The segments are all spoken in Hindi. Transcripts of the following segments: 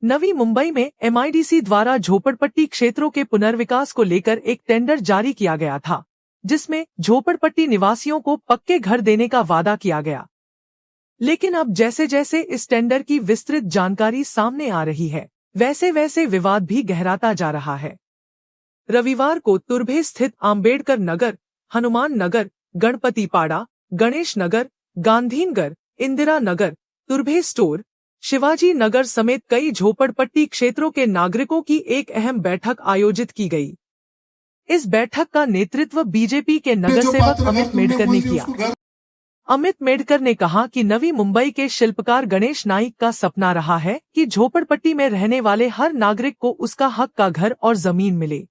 नवी मुंबई में एमआईडीसी द्वारा झोपड़पट्टी क्षेत्रों के पुनर्विकास को लेकर एक टेंडर जारी किया गया था, जिसमें झोपड़पट्टी निवासियों को पक्के घर देने का वादा किया गया। लेकिन अब जैसे जैसे इस टेंडर की विस्तृत जानकारी सामने आ रही है, वैसे वैसे विवाद भी गहराता जा रहा है। रविवार को तुर्भे स्थित आम्बेडकर नगर, हनुमान नगर, गणपति पाड़ा, गणेश नगर, गांधीनगर, इंदिरा नगर, तुर्भे स्टोर, शिवाजी नगर समेत कई झोपड़पट्टी क्षेत्रों के नागरिकों की एक अहम बैठक आयोजित की गई। इस बैठक का नेतृत्व बीजेपी के नगर सेवक अमित मेडकर ने किया। अमित मेडकर ने कहा कि नवी मुंबई के शिल्पकार गणेश नाइक का सपना रहा है कि झोपड़पट्टी में रहने वाले हर नागरिक को उसका हक का घर और जमीन मिले।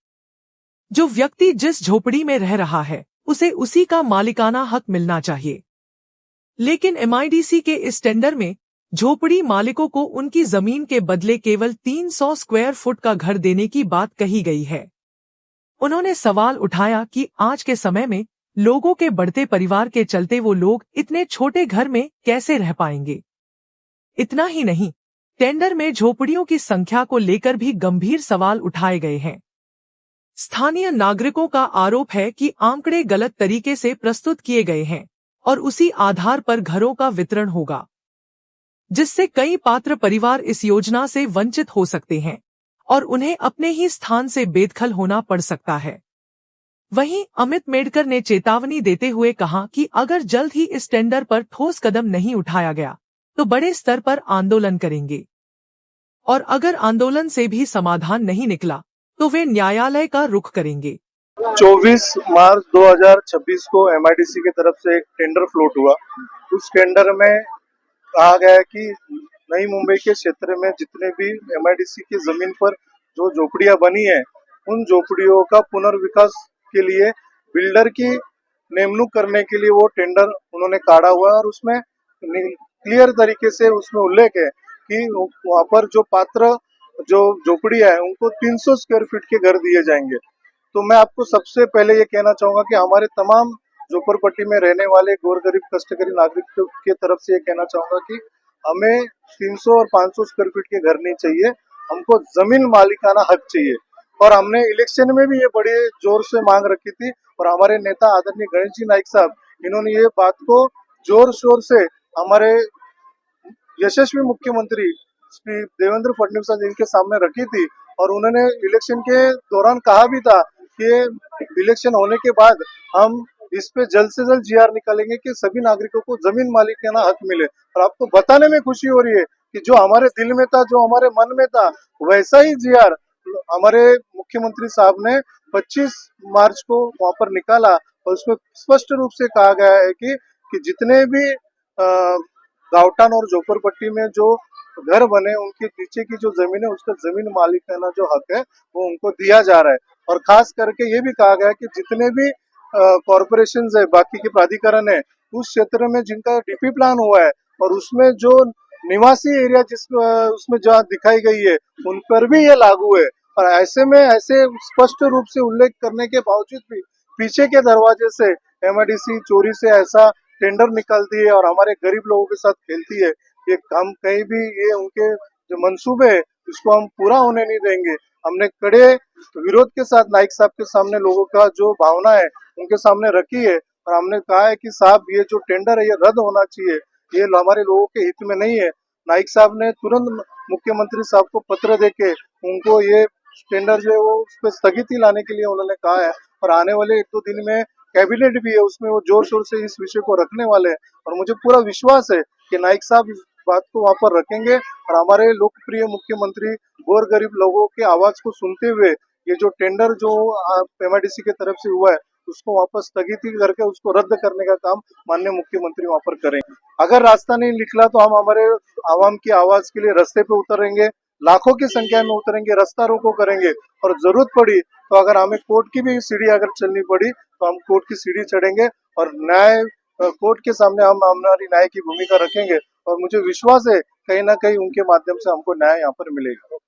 जो व्यक्ति जिस झोपड़ी में रह रहा है, उसे उसी का मालिकाना हक मिलना चाहिए। लेकिन एमआईडीसी के इस टेंडर में झोपड़ी मालिकों को उनकी जमीन के बदले केवल 300 स्क्वायर फुट का घर देने की बात कही गई है। उन्होंने सवाल उठाया कि आज के समय में लोगों के बढ़ते परिवार के चलते वो लोग इतने छोटे घर में कैसे रह पाएंगे। इतना ही नहीं, टेंडर में झोपड़ियों की संख्या को लेकर भी गंभीर सवाल उठाए गए हैं। स्थानीय नागरिकों का आरोप है कि आंकड़े गलत तरीके से प्रस्तुत किए गए हैं और उसी आधार पर घरों का वितरण होगा, जिससे कई पात्र परिवार इस योजना से वंचित हो सकते हैं और उन्हें अपने ही स्थान से बेदखल होना पड़ सकता है। वहीं अमित मेडकर ने चेतावनी देते हुए कहा कि अगर जल्द ही इस टेंडर पर ठोस कदम नहीं उठाया गया तो बड़े स्तर पर आंदोलन करेंगे, और अगर आंदोलन से भी समाधान नहीं निकला तो वे न्यायालय का रुख करेंगे। 24 मार्च 2026 को एमआईडीसी की तरफ से एक टेंडर फ्लोट हुआ। उस टेंडर में कहा गया है कि नई मुंबई के क्षेत्र में जितने भी एमआईडीसी की जमीन पर जो झोपड़ियां बनी है, उन झोपड़ियों का पुनर्विकास के लिए बिल्डर की नियुक्ति करने के लिए वो टेंडर उन्होंने काढ़ा हुआ है। और उसमें क्लियर तरीके से उसमें उल्लेख है कि वहाँ पर जो पात्र जो झोपड़ियां है उनको 300 स्क्वायर फीट के घर दिए जाएंगे। तो मैं आपको सबसे पहले ये कहना चाहूंगा कि हमारे तमाम झोपड़पट्टी में रहने वाले गौर गरीब कष्टकरी नागरिकों की तरफ से ये कहना चाहूंगा कि हमें 300 और 500 स्क्वायर फीट के घर नहीं चाहिए, हमको जमीन मालिकाना हक चाहिए। और हमने इलेक्शन में भी ये बड़े जोर से मांग रखी थी और हमारे नेता आदरणीय गणेश जी नाइक साहब, इन्होंने ये बात को जोर शोर से हमारे यशस्वी मुख्यमंत्री श्री देवेंद्र फडणवीस जी के सामने रखी थी। और उन्होंने इलेक्शन के दौरान कहा भी था कि इलेक्शन होने के बाद हम इस पे जल्द से जल्द जीआर निकालेंगे कि सभी नागरिकों को जमीन मालिकाना हक मिले। और आपको बताने में खुशी हो रही है कि जो हमारे दिल में था, जो हमारे मन में था, वैसा ही जीआर हमारे मुख्यमंत्री साहब ने 25 मार्च को वहां पर निकाला। और उसमें स्पष्ट रूप से कहा गया है कि जितने भी गांवटान और झोपड़पट्टी में जो घर बने, उनके पीछे की जो जमीन है, उसका जमीन मालिकाना जो हक है वो उनको दिया जा रहा है। और खास करके ये भी कहा गया है कि जितने भी कॉरपोरेशन है, बाकी के प्राधिकरण है, उस क्षेत्र में जिनका डीपी प्लान हुआ है और उसमें जो निवासी एरिया उसमें जहाँ दिखाई गई है, उन पर भी ये लागू है। और ऐसे में ऐसे स्पष्ट रूप से उल्लेख करने के बावजूद भी पीछे के दरवाजे से एमआईडीसी चोरी से ऐसा टेंडर निकालती है और हमारे गरीब लोगों के साथ खेलती है। ये हम कहीं भी ये उनके जो मंसूबे है इसको हम पूरा होने नहीं देंगे। हमने कड़े विरोध के साथ नाइक साहब के सामने लोगों का जो भावना है उनके सामने रखी है और हमने कहा है कि साहब ये जो टेंडर है ये रद्द होना चाहिए, ये हमारे लोगों के हित में नहीं है। नाइक साहब ने तुरंत मुख्यमंत्री साहब को पत्र देके उनको ये टेंडर जो है वो उस पर स्थगिति लाने के लिए उन्होंने कहा है। और आने वाले 1-2 दिन में कैबिनेट भी है, उसमें वो जोर शोर से इस विषय को रखने वाले हैं। और मुझे पूरा विश्वास है कि नाइक साहब इस बात को वहां पर रखेंगे और हमारे लोकप्रिय मुख्यमंत्री गौर गरीब लोगों के आवाज को सुनते हुए ये जो टेंडर जो एमआईडीसी की तरफ से हुआ है उसको वापस स्थगित करके उसको रद्द करने का काम माननीय मुख्यमंत्री वहां पर करेंगे। अगर रास्ता नहीं निकला तो हम हमारे आवाम की आवाज के लिए रास्ते पे उतरेंगे, लाखों की संख्या में उतरेंगे, रास्ता रोको करेंगे। और जरूरत पड़ी तो अगर हमें कोर्ट की भी सीढ़ी अगर चलनी पड़ी तो हम कोर्ट की सीढ़ी चढ़ेंगे और न्याय कोर्ट के सामने हम हमारी न्याय की भूमिका रखेंगे। और मुझे विश्वास है कहीं ना कहीं उनके माध्यम से हमको न्याय यहाँ पर मिलेगा।